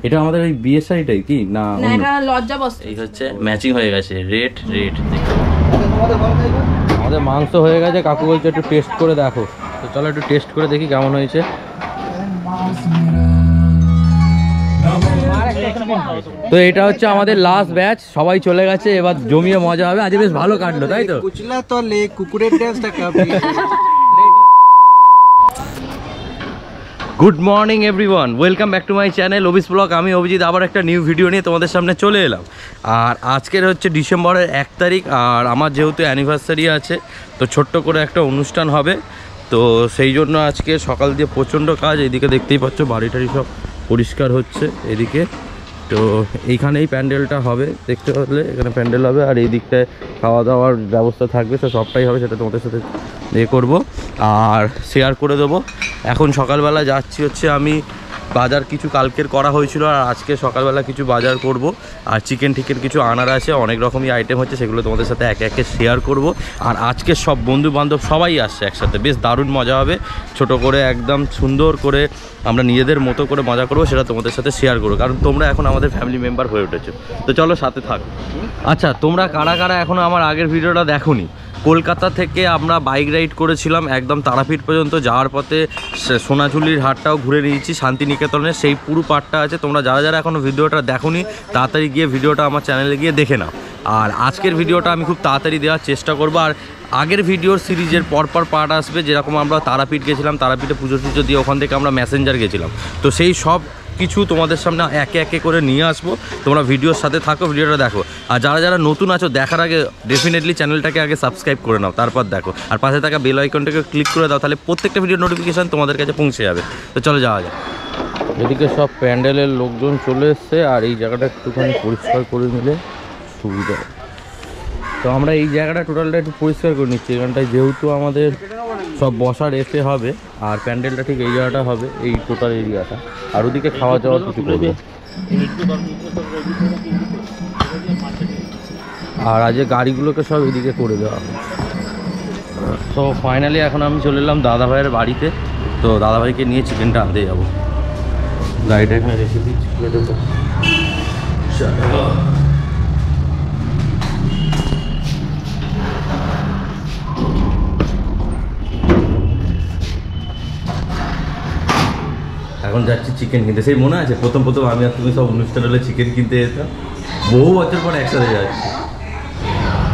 এটা আমাদের ওই বিয়ের শাড়িটাই কি না? না, এটা লজ্জা বস্ত্র। এই হচ্ছে ম্যাচিং হয়ে গেছে, রেড রেড। আমাদের মাংস হয়ে গেছে, কাকু বলছে একটু টেস্ট করে দেখো। তো চলো একটু টেস্ট করে দেখি কেমন হয়েছে। তো এটা হচ্ছে আমাদের লাস্ট ব্যাচ, সবাই চলে গেছে, এবার জমিয়ে মজা হবে। আজ বেশ ভালো কাটলো, তাই তো? কুচলা তলে কুকুরের ড্যান্সটা কাঁপি। Good morning everyone, welcome back to my channel Abhi's blog. আমি অভিজিৎ আবার একটা নিউ ভিডিও নিয়ে তোমাদের সামনে চলে এলাম। আর আজকের হচ্ছে ডিসেম্বরের 1 তারিখ, আর আমার যেহেতু অ্যানিভার্সারি আছে, তো ছোট্ট করে একটা অনুষ্ঠান হবে। তো সেই জন্য আজকে সকাল দিয়ে প্রচণ্ড কাজ। এইদিকে দেখতেই পাচ্ছ বাড়ি টাড়ি সব পরিষ্কার হচ্ছে এদিকে। তো এইখানেই প্যান্ডেলটা হবে, দেখতে পারলে এখানে প্যান্ডেল হবে, আর এই দিকটায় খাওয়া দাওয়ার ব্যবস্থা থাকবে। তো সবটাই হবে, সেটা তোমাদের সাথে করবো আর শেয়ার করে দেবো। এখন সকালবেলা যাচ্ছি হচ্ছে আমি বাজার, কিছু কালকের করা হয়েছিল, আর আজকে সকালবেলা কিছু বাজার করব। আর চিকেন টিকেন কিছু আনার আছে, অনেক রকমই আইটেম হচ্ছে, সেগুলো তোমাদের সাথে একে একে শেয়ার করব। আর আজকে সব বন্ধু বান্ধব সবাই আসছে একসাথে, বেশ দারুণ মজা হবে। ছোট করে একদম সুন্দর করে আমরা নিজেদের মতো করে মজা করবো, সেটা তোমাদের সাথে শেয়ার করবো, কারণ তোমরা এখন আমাদের ফ্যামিলি মেম্বার হয়ে উঠেছো। তো চলো সাথে থাকো। আচ্ছা, তোমরা কারা কারা এখনও আমার আগের ভিডিওটা দেখোনি? কলকাতা থেকে আমরা বাইক রাইড করেছিলাম একদম তারাপীঠ পর্যন্ত, যাওয়ার পথে সোনাঝুলির হাটটাও ঘুরে নিয়েছি, শান্তিনিকেতনের সেই পুরো পার্টটা আছে। তোমরা যারা যারা এখনও ভিডিওটা দেখোনি, তাড়াতাড়ি গিয়ে ভিডিওটা আমার চ্যানেলে গিয়ে দেখে নাও। আর আজকের ভিডিওটা আমি খুব তাড়াতাড়ি দেওয়ার চেষ্টা করবো। আর আগের ভিডিওর সিরিজের পরপর পার্ট আসবে, যেরকম আমরা তারাপীঠ গেছিলাম, তারাপীঠে পুজো টুজো দিয়ে ওখান থেকে আমরা ম্যাসেঞ্জার গেছিলাম। তো সেই সব কিছু তোমাদের সামনে একে একে করে নিয়ে আসবো। তোমরা ভিডিওর সাথে থাকো, ভিডিওটা দেখো। আর যারা যারা নতুন আছো, দেখার আগে ডেফিনেটলি চ্যানেলটাকে আগে সাবস্ক্রাইব করে নাও, তারপর দেখো। আর পাশে থাকা বেল আইকনটাকে ক্লিক করে দাও, তাহলে প্রত্যেকটা ভিডিওর নোটিফিকেশান তোমাদের কাছে পৌঁছে যাবে। তো চলো যাওয়া যায়। এদিকে সব প্যান্ডেলের লোকজন চলে এসছে, আর এই জায়গাটা একটুখানি পরিষ্কার করে নিলে সুবিধা। তো আমরা এই জায়গাটা টোটালটা একটু পরিষ্কার করে নিচ্ছি, এখানটায় যেহেতু আমাদের সব বসার এসে হবে, আর প্যান্ডেলটা ঠিক এই জায়গাটা হবে, এই টোটাল এরিয়াটা। আর ওদিকে খাওয়া দাওয়া কিছু করবে। আর আজ গাড়িগুলোকে সব এদিকে করে দেওয়া হবে। তো ফাইনালি এখন আমি চলে এলাম দাদাভাইয়ের বাড়িতে। তো দাদাভাইকে নিয়ে চিকেনটা আনতে যাবো। গাড়িটা এখানে রেখে দিচ্ছি। এখন যাচ্ছি চিকেন কিনতে। সেই মনে আছে প্রথম আমি আর তুমি সব অনুষ্ঠান হলে চিকেন কিনতে যেতাম, বহু বছর পর একসাথে যাচ্ছি।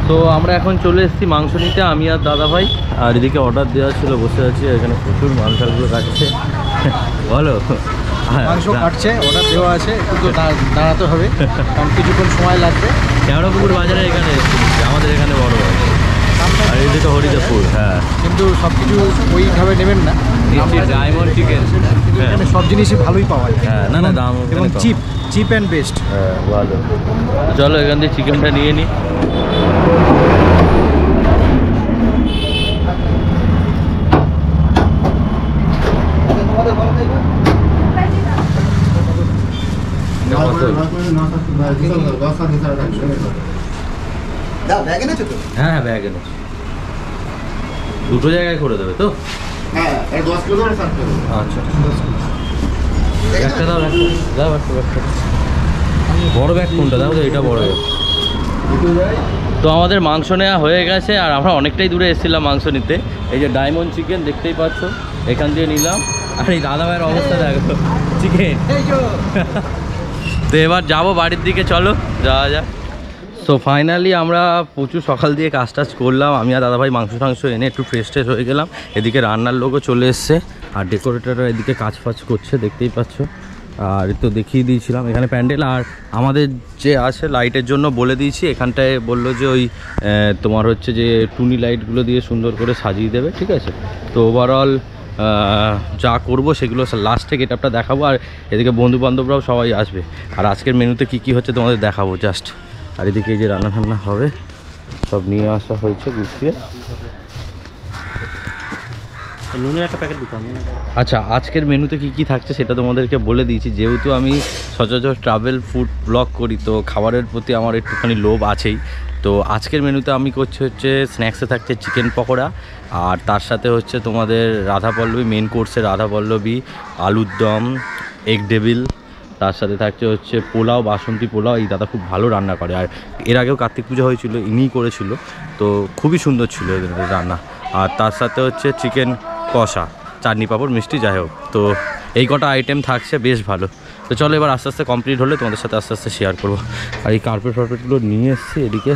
তো আমরা এখন চলে এসেছি মাংস নিতে, আমি আর দাদাভাই। আর এদিকে অর্ডার দেওয়া ছিল, বসে আছি, এখানে প্রচুর মাংসগুলো কাটছে। বলো, মাংস কাটছে, অর্ডার দেওয়া আছে, একটু দাঁড়াতে হবে, কারণ কিছুক্ষণ সময় লাগবে। কেওড়াপুকুর বাজারে এখানে আমাদের এখানে বড় বাজার, আর এদিকে হরিদেবপুর। হ্যাঁ, কিন্তু সব কিছু ওইভাবে নেবেন না। ডায়মন্ড চিকেন, এখানে সব জিনিসই ভালোই পাওয়া যায়। হ্যাঁ, না না দাম এবং চিপ অ্যান্ড বেস্ট। হ্যাঁ, ভালো। চলো এখান থেকে চিকেনটা নিয়ে নিই। হ্যাঁ হ্যাঁ, ব্যাগ এনেছি। দুটো জায়গায় করে দেবে তো? আচ্ছা, একটা দাও, দাও একটা ব্যাগটা। বড় ব্যাগ কোনটা? দাও তো, এটা বড় ব্যাগ। তো আমাদের মাংস নেওয়া হয়ে গেছে, আর আমরা অনেকটাই দূরে এসেছিলাম মাংস নিতে। এই যে ডায়মন্ড চিকেন দেখতেই পাচ্ছ, এখান দিয়ে নিলাম। আর এই দাদা ভাইয়ের অবস্থা দেখো, চিকেন। তো এবার যাবো বাড়ির দিকে, চলো যাওয়া যাক। তো ফাইনালি আমরা প্রচুর সকাল দিয়ে কাজ টাজ করলাম, আমি আর দাদাভাই মাংস টাংস এনে একটু ফ্রেশ ট্রেশ হয়ে গেলাম। এদিকে রান্নার লোকও চলে এসছে, আর ডেকোরেটররা এদিকে কাজ ফাজ করছে, দেখতেই পাচ্ছ। আর তো দেখিয়ে দিয়েছিলাম এখানে প্যান্ডেল, আর আমাদের যে আছে লাইটের জন্য বলে দিয়েছি, এখানটায় বললো যে ওই তোমার হচ্ছে যে টুনি লাইটগুলো দিয়ে সুন্দর করে সাজিয়ে দেবে, ঠিক আছে। তো ওভারঅল যা করবো সেগুলো লাস্টে গেটআপটা দেখাবো। আর এদিকে বন্ধু বান্ধবরাও সবাই আসবে, আর আজকের মেনুতে কী কী হচ্ছে তোমাদের দেখাবো জাস্ট। আর এদিকে এই যে রান্না ঠান্না হবে, সব নিয়ে আসা হয়েছে গুছিয়ে। আচ্ছা, আজকের মেনুতে কী কী থাকছে সেটা তোমাদেরকে বলে দিয়েছি। যেহেতু আমি সচরাচর ট্রাভেল ফুড ব্লগ করি, তো খাবারের প্রতি আমার একটুখানি লোভ আছেই। তো আজকের মেনুতে আমি করছি হচ্ছে স্ন্যাক্সে থাকছে চিকেন পকোড়া, আর তার সাথে হচ্ছে তোমাদের রাধাপল্লবী, মেন কোর্সে রাধাপল্লবী, আলুর দম, এগ ডেভিল, তার সাথে থাকছে হচ্ছে পোলাও, বাসন্তী পোলাও। এই দাদা খুব ভালো রান্না করে, আর এর আগেও কার্তিক পুজো হয়েছিল, ইনিই করেছিল, তো খুবই সুন্দর ছিল এদের রান্না। আর তার সাথে হচ্ছে চিকেন কষা, চাটনি পাঁপড়, মিষ্টি, যাই হোক। তো এই কটা আইটেম থাকছে, বেশ ভালো। তো চলো এবার আস্তে আস্তে কমপ্লিট হলে তোমাদের সাথে আস্তে আস্তে শেয়ার করবো। আর এই কার্পেটগুলো নিয়ে এসছি এদিকে,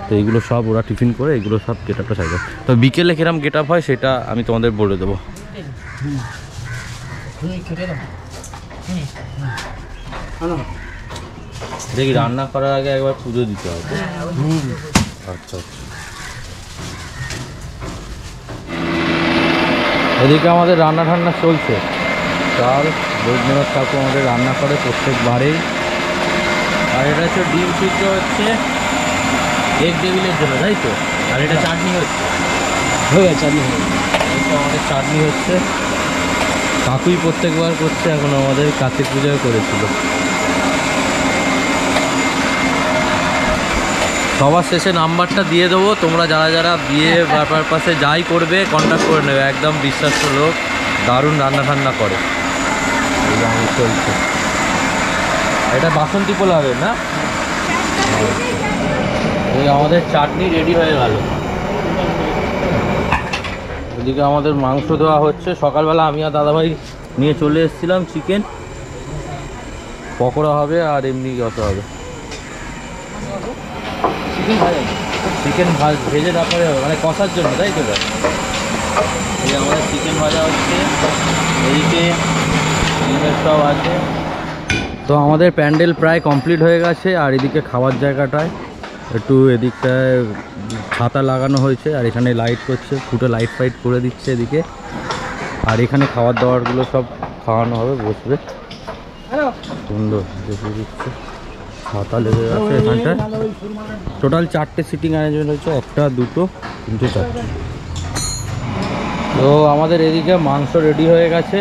তো এইগুলো সব ওরা টিফিন করে এগুলো সব গেট আপটা সাইড। তো বিকেলে কিরম গেট আপ হয় সেটা আমি তোমাদের বলে দেবো। দেখি রান্না করার আগে একবার পুজো দিতে হবে। আচ্ছা আচ্ছা। এদিকে আমাদের রান্না ঠান্না চলছে। চাল বৈদ্যনাথ ঠাকুর আমাদের রান্না করে প্রত্যেকবারেই। আর এটা হচ্ছে ডিম সিদ্ধ হচ্ছে এগ টেবিলের জন্য, তাই তো? আর এটা চাটনি হচ্ছে, চাটনি এটা আমাদের চাটনি হচ্ছে। কাকুই প্রত্যেকবার করছে, এখন আমাদের কার্তিক পূজায় করেছিল। সবার শেষে নাম্বারটা দিয়ে দেবো, তোমরা যারা যারা বিয়ে পারপাসে যাই করবে কন্ট্যাক্ট করে নেবে। একদম বিশ্বাস্ত লোক, দারুণ রান্না ঠান্না করে। চলছে এটা বাসন্তী পোলাও না? এই আমাদের চাটনি রেডি হয়ে গেল। এদিকে আমাদের মাংস দেওয়া হচ্ছে। সকালবেলা আমি আর দাদাভাই নিয়ে চলে এসেছিলাম চিকেন। পকোড়া হবে আর এমনি কত হবে, চিকেন ভেজে তারপরে হবে, মানে কষার জন্য, তাই তো? এই আমাদের চিকেন ভাজা হচ্ছে, এদিকে সব আছে। তো আমাদের প্যান্ডেল প্রায় কমপ্লিট হয়ে গেছে। আর এদিকে খাওয়ার জায়গাটায় একটু এদিকটায় ছাতা লাগানো হয়েছে, আর এখানে লাইট করছে, ফুটে লাইট ফাইট করে দিচ্ছে এদিকে। আর এখানে খাবার দাবারগুলো সব খাওয়ানো হবে, বসবে, সুন্দর দেখে দিচ্ছে। ছাতা লেগে গেছে এখানটায়। টোটাল 4টে সিটিং অ্যারেঞ্জমেন্ট হয়েছে, 1, 2, 3, 4। তো আমাদের এদিকে মাংস রেডি হয়ে গেছে,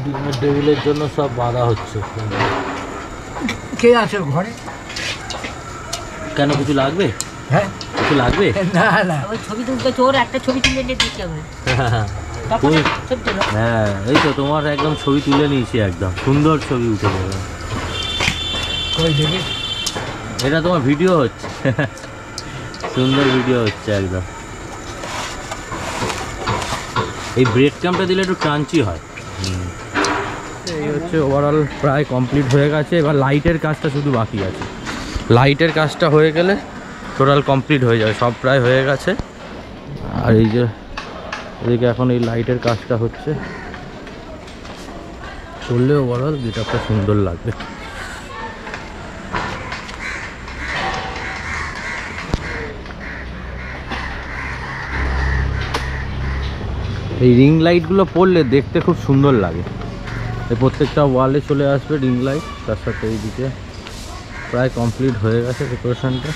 ডিমের টেবিলের জন্য সব বাঁধা হচ্ছে। কে আছে ঘরে? কেন, কিছু লাগবে? হ্যাঁ, কিছু লাগবে? না না, ওই ছবি তুলতে চোর, একটা ছবি তুলে নিয়ে দিতে হবে। হ্যাঁ, এই তো তোমার একদম ছবি তুলে নিয়েছি, একদম সুন্দর ছবি উঠে যাবে। এটা তোমার ভিডিও হচ্ছে, সুন্দর ভিডিও হচ্ছে একদম। এই ব্রেড ক্রাম্পটা দিলে একটু ক্রাঞ্চি হয়। এই হচ্ছে ওভারঅল প্রায় কমপ্লিট হয়ে গেছে। এবার লাইটের কাজটা শুধু বাকি আছে। লাইটের কাজটা হয়ে গেলে টোটাল কমপ্লিট হয়ে যাবে, সব প্রায় হয়ে গেছে। আর এই যে এদিকে এখন এই লাইটের কাজটা হচ্ছে, করলে ওভারঅল গেটআপটা সুন্দর লাগবে। এই রিং লাইটগুলো পড়লে দেখতে খুব সুন্দর লাগে। এই প্রত্যেকটা ওয়ালে চলে আসবে রিং লাইট। তার সাথে এইদিকে প্রায় কমপ্লিট হয়ে গেছে ডেকোরেশনটা।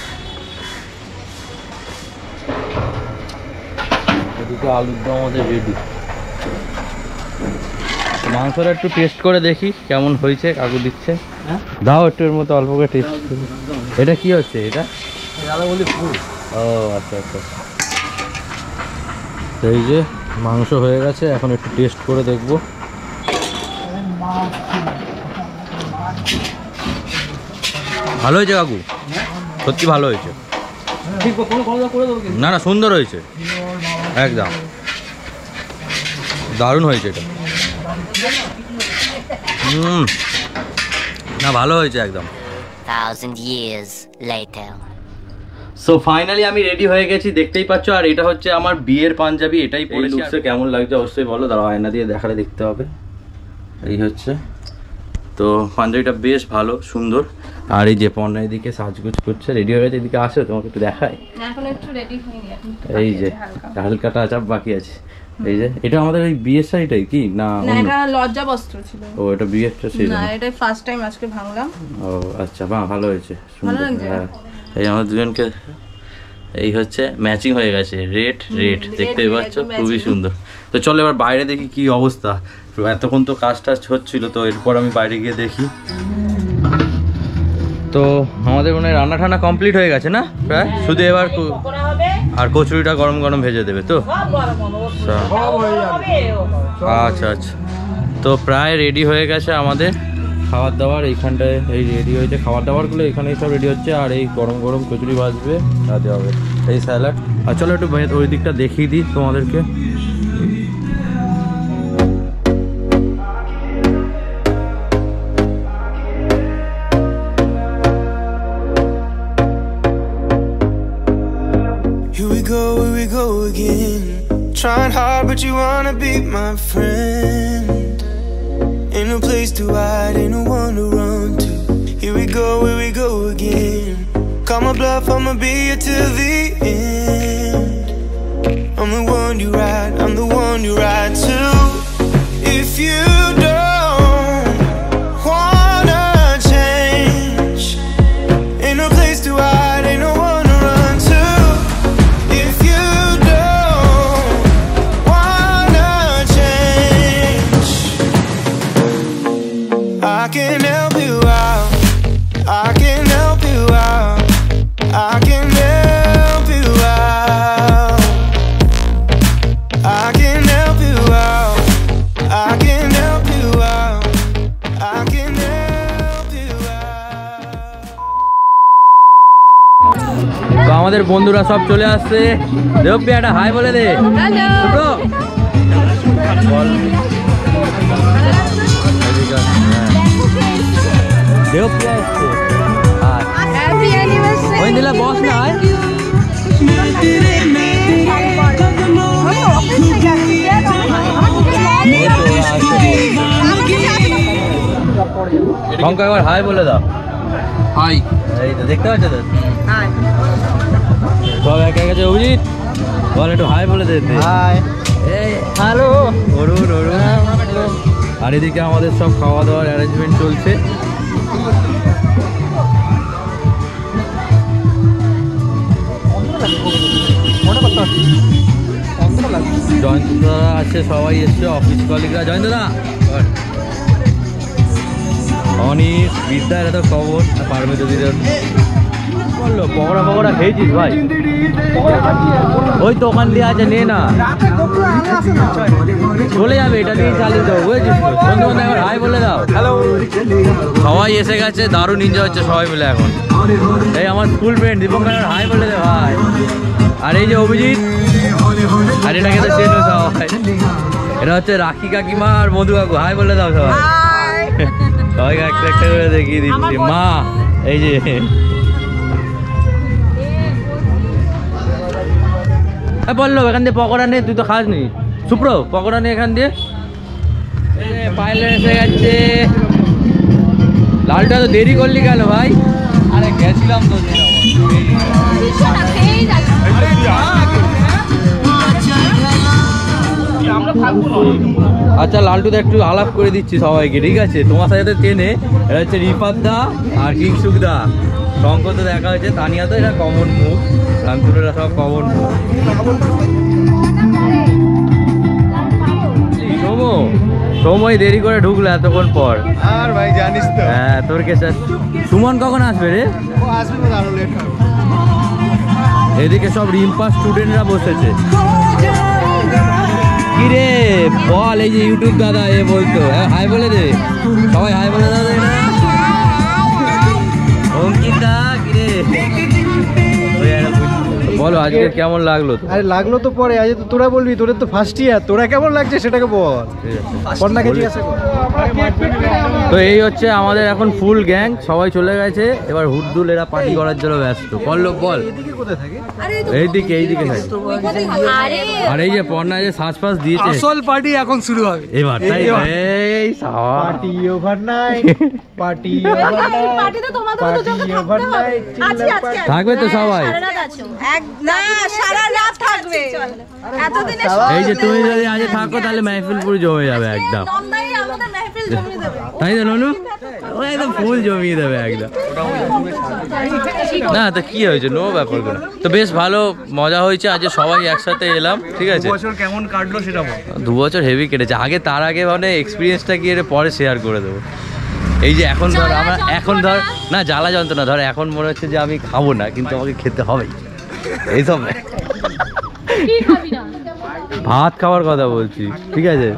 এদিকে আলুর দম আমাদের রেডি। মাংসটা একটু টেস্ট করে দেখি কেমন হয়েছে। কাকু দিচ্ছে, দাও একটু এর মতো অল্প করে টেস্ট করি। এটা কি হচ্ছে? এটা বলি ফুল। ও আচ্ছা আচ্ছা। এই যে মাংস হয়ে গেছে, এখন একটু টেস্ট করে দেখবো। ভালো হয়েছে কাকু, সত্যি ভালো হয়েছে। না না, সুন্দর হয়েছে একদম, দারুণ হয়েছে এটা। না ভালো হয়েছে একদম। 1000 years later. সো ফাইনালি আমি রেডি হয়ে গেছি, দেখতেই পাচ্ছ। আর এটা হচ্ছে আমার বিয়ের পাঞ্জাবি, এটাই পরেছি। কেমন লাগছে অবশ্যই বলো, দাঁড়াও আয়না দিয়ে দেখালে দেখতে হবে। এই হচ্ছে, তো পাঞ্জাবিটা বেশ ভালো, সুন্দর। আর এই যে পর্ণা এদিকে সাজগুজ করছে, রেডি হয়ে গেছে। এদিকে আসো, তোমাকে একটু দেখাই। এই যে হালকা টাচ আপ বাকি আছে। এই যে এটা আমাদের এই বিয়ের শাড়িটাই কি না? এটা লজ্জা বস্ত্র ছিল। ও এটা বিয়েরটা ছিল না, এটা ফার্স্ট টাইম আজকে ভাঙলাম। ও আচ্ছা, বাহ ভালো হয়েছে, সুন্দর। হ্যাঁ, এই আমাদের দুজনকে এই হচ্ছে ম্যাচিং হয়ে গেছে, রেড দেখতেই পাচ্ছ, খুবই সুন্দর। তো চলো এবার বাইরে দেখি কি অবস্থা। এতক্ষণ তো কাজ টাজ হচ্ছিল, তো এরপর আমি বাইরে গিয়ে দেখি। তো আমাদের মনে হয় রান্না ঠান্না কমপ্লিট হয়ে গেছে না প্রায়, শুধু এবার আর কচুরিটা গরম গরম ভেজে দেবে তো। আচ্ছা আচ্ছা, তো প্রায় রেডি হয়ে গেছে আমাদের খাবার দাবার। এইখানটায় এই রেডি হয়েছে খাবার দাবারগুলো, এখানেই সব রেডি হচ্ছে। আর এই গরম গরম কচুরি ভাজবে, আর হবে এই স্যালাড। আর চলো একটু ওই দিকটা দেখিয়ে দিই তোমাদেরকে। Here we go again. Trying hard, but you wanna be my friend. Ain't no place to hide, ain't no one to run to. Here we go again. Call my bluff, I'ma be here till the end. I'm the one you ride, I'm the one you ride to. If you don't wanna change, ain't no place to hide, ain't no one to run to. If you don't wanna change, I can help you out, I can help you out, I can help you out, I can help you out, I can help you out, I can help you out. তো আমাদের বন্ধুরা সব চলে আসছে। দেবপ্রিয়া একটা high বলে দে। ছোটো বল। দেবপ্রিয়া এসছে। ওই দিলা বস না হয়। শঙ্কর একবার হাই বলে দাও। হাই। এই তো দেখতে পাচ্ছ তো? সব একে একে অভিজিৎ বল একটু হাই বলে দে। হাই। এই হ্যালো অরুণ অরুণ। আর এদিকে আমাদের সব খাওয়া দাওয়ার অ্যারেঞ্জমেন্ট চলছে। জয়ন্তদা আছে, সবাই এসছে, অফিস কলিগরা। জয়ন্তদা, অনিশ, বিদ্যা, এটা তো খবর। পারমিত দিদের বললো পকোড়া পকোড়া খেয়েছিস ভাই? ওই তো ওখান দিয়ে আছে, নে না চলে যাবে, এটা দিয়ে চালিয়ে দেবো বুঝেছিস তো। বন্ধু বন্ধু একবার হাই বলে দাও। হ্যালো, সবাই এসে গেছে, দারুণ এনজয় হচ্ছে সবাই মিলে এখন। এই আমার স্কুল ফ্রেন্ড দীপঙ্কর হাই বলে দে ভাই। আর এই যে অভিজিৎ, আর এটাকে তো চেনো সবাই, এটা হচ্ছে রাখি কাকিমা আর মধু কাকু। হাই বলে দাও সবাই। সবাইকে একটা একটা করে দেখিয়ে দিচ্ছি। মা এই যে বললো এখান দিয়ে পকোড়া নেই, তুই তো খাস নি। সুপ্র পকোড়া নেই এখান দিয়ে। পাইলট এসে গেছে। লালটা তো দেরি করলি কেন ভাই? আরে গেছিলাম তো। আচ্ছা লালটুতে একটু আলাপ করে দিচ্ছি সবাইকে, ঠিক আছে? তোমার সাথে চেনে, এটা হচ্ছে রিফাত দা আর কিংসুক দা। শঙ্কর তো দেখা হয়েছে, তানিয়া তো এটা কমন মুখ, রামপুরেরা সব কমন মুখ। সময় দেরি করে ঢুকলো এতক্ষণ পর। আর ভাই জানিস তো। হ্যাঁ তোর কে সুমন কখন আসবে রে? আসবে না, আরো লেট হবে। এদিকে সব রিম্পা স্টুডেন্টরা বসেছে। কি রে বল, এই যে ইউটিউব দাদা এ বলতো হাই বলে দে সবাই, হাই বলে দাদা। অঙ্কিতা কি রে বলো আজকে কেমন লাগলো? আরে লাগলো তো পরে, আজ তো তোরা বলবি, তোদের তো ফার্স্ট ইয়ার, তোরা কেমন লাগছে সেটাকে বল। কন্যাকে জিজ্ঞাসা কর। তো এই হচ্ছে আমাদের এখন ফুল গ্যাং, সবাই চলে গেছে। এবার হুডদুল এরা পার্টি করার জন্য ব্যস্ত। পল্লব বল। এদিকে কোথায় থাকে? এইদিকে এইদিকে থাকে। আর এই যে পর্ণা যে শ্বাস ফাস দিয়েছে, আসল পার্টি এখন শুরু হবে এবার। তাই এই party overnight, party overnight, party overnight. থাকবে তো সবাই? না সারা রাত থাকবে। এতদিনে এই যে তুমি যদি আজ থাকো তাহলে মেহফিল পুরো জমে যাবে একদম। আমাদের মেহফিল জমিয়ে দেবে। তাই তো ননু, ও একদম ফুল জমিয়ে দেবে একদম। না তো কি হয়েছে, নো ব্যাপার কোনো। তো বেশ ভালো মজা হয়েছে, আজ সবাই একসাথে এলাম, ঠিক আছে? বছর কেমন কাটলো সেটা বল। 2 বছর হেভি কেটেছে। আগে তার আগে মানে এক্সপিরিয়েন্সটা কি এটা পরে শেয়ার করে দেবো। এই যে এখন ধর আমরা এখন ধর না জ্বালা যন্ত্রণা, ধর এখন মনে হচ্ছে যে আমি খাবো না কিন্তু আমাকে খেতে হবে এইসব। ভাত খাওয়ার কথা বলছি, ঠিক আছে?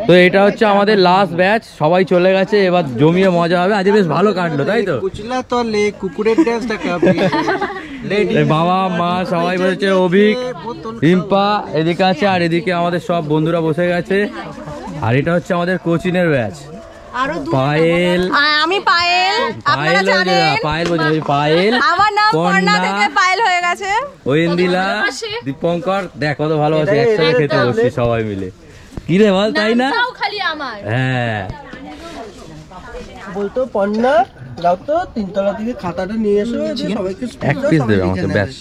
তো এটা হচ্ছে আমাদের লাস্ট ব্যাচ, সবাই চলে গেছে, এবার জমিয়ে মজা হবে। আজ বেশ ভালো কাটলো, তাই তো? কুচলা তলে কুকুরের ড্যান্সটা কাবি এই বাবা মা সবাই বসেছে, অভিক, রিম্পা এদিকে আছে, আর এদিকে আমাদের সব বন্ধুরা বসে গেছে। আর এটা হচ্ছে আমাদের কোচিনের ব্যাচ। পায়েল, আমি পায়েল, আপনারা জানেন পায়েল বলছে, পায়েল, আমার নাম পর্ণা থেকে পায়েল হয়ে গেছে। ঐন্দিলা, দীপঙ্কর, দেখ কত ভালোবাসে, একসাথে খেতে বসছি সবাই মিলে। কি রে বল, তাই না? হ্যাঁ, বলতো পন্না যাও তো তিনতলা থেকে খাতাটা নিয়ে এসো, সবাইকে এক পিস দেবে আমাকে, ব্যাস।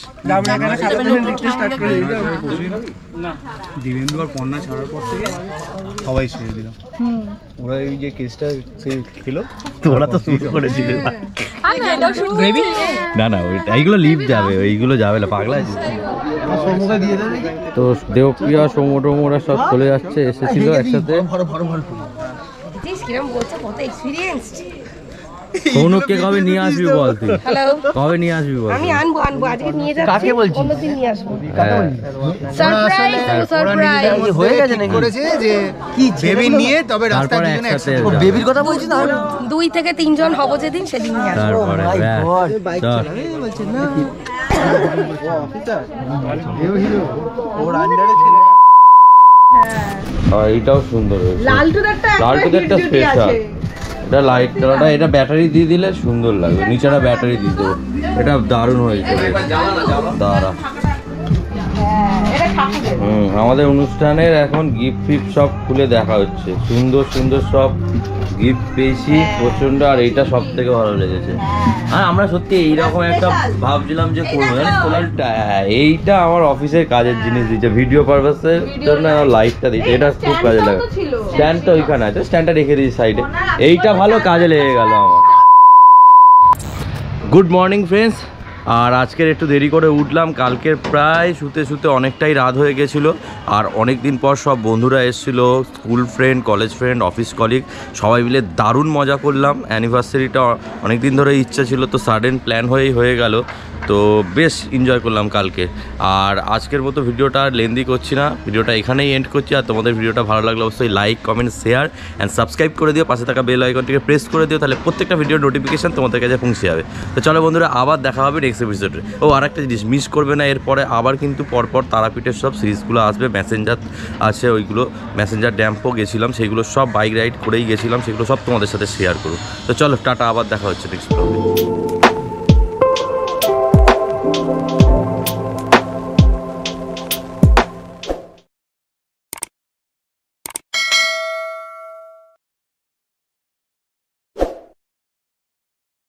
দিবেন্দু আর পন্না ছাড়ার পর থেকে সবাই ছেড়ে দিলাম। ওরা এই যে কেসটা খেলো, তোরা তো শুরু করেছিলি না? না, এইগুলো লিভ যাবে, ওইগুলো যাবে না, পাগলা আছে। তো দেবপ্রিয়া, সৌমরা সব চলে যাচ্ছে, এসেছিল একসাথে। সৌনককে কবে নিয়ে আসবি বল তুই? কবে নিয়ে আসবি বল? আমি আনবো আজকে নিয়ে যাচ্ছি। কাকে বলছিস? অন্যদিন নিয়ে আসবো। সারপ্রাইজ, সারপ্রাইজ হয়ে গেছে নাকি? করেছে যে কি বেবি নিয়ে, তবে রাস্তায় দুজনে একসাথে। বেবির কথা বলছিস না? 2 থেকে 3 জন হব যেদিন, সেদিন নিয়ে আসবো। তারপরে বাইক চালাবে বলছেন না? হিরো হিরো ওর আন্ডারে ছেলে। এইটাও সুন্দর হয়েছে, লালটুদেরটা লালটুদেরটা স্পেশাল। এটা লাইট কালারটা, এটা ব্যাটারি দিয়ে দিলে সুন্দর লাগবে, নিচেটা ব্যাটারি দিয়ে দেবো। এটা দারুণ হয়েছে, দাঁড়া। আমাদের অনুষ্ঠানের এখন গিফট ফিফট সব খুলে দেখা হচ্ছে, সুন্দর সুন্দর সব গিফট পেয়েছি প্রচন্ড। আর এইটা সব থেকে ভালো লেগেছে। আর আমরা সত্যি এইরকম একটা ভাবছিলাম যে করবো, এইটা আমার অফিসের কাজের জিনিস দিচ্ছে, ভিডিও পারপাসের জন্য লাইটটা দিচ্ছে, এটা খুব কাজে লাগে। স্ট্যান্ডটা ওইখানে আছে, স্ট্যান্ডটা রেখে দিয়েছি সাইডে, এইটা ভালো কাজে লেগে গেল আমার। Good morning friends. আর আজকের একটু দেরি করে উঠলাম, কালকের প্রায় শুতে শুতে অনেকটাই রাত হয়ে গেছিলো। আর অনেক দিন পর সব বন্ধুরা এসেছিলো, school friend, college friend, office colleague, সবাই মিলে দারুণ মজা করলাম। অ্যানিভার্সারিটা অনেক দিন ধরে ইচ্ছা ছিল, তো সাডেন প্ল্যান হয়ে গেল। তো বেশ এনজয় করলাম কালকে। আর আজকের মতো ভিডিওটা আর লেন্দি করছি না, ভিডিওটা এখানেই এন্ড করছি। আর তোমাদের ভিডিওটা ভালো লাগলে অবশ্যই like, comment, share and subscribe করে দিও, পাশে থাকা বেল আইকনটিকে প্রেস করে দিও, তাহলে প্রত্যেকটা ভিডিওর নোটিফিকেশান তোমাদের কাছে পৌঁছে যাবে। তো চলো বন্ধুরা, আবার দেখা হবে নেক্সট এপিসোডে। ও আরেকটা জিনিস মিস করবে না, এরপরে আবার কিন্তু পরপর তারাপীঠের সব সিরিজগুলো আসবে। মেসেঞ্জার আছে, ওইগুলো মেসেঞ্জার ড্যাম্পও গেছিলাম, সেগুলো সব বাইক রাইড করেই গেছিলাম, সেগুলো সব তোমাদের সাথে শেয়ার করো। তো চলো টাটা, আবার দেখা হচ্ছে নেক্সট ব্লগে।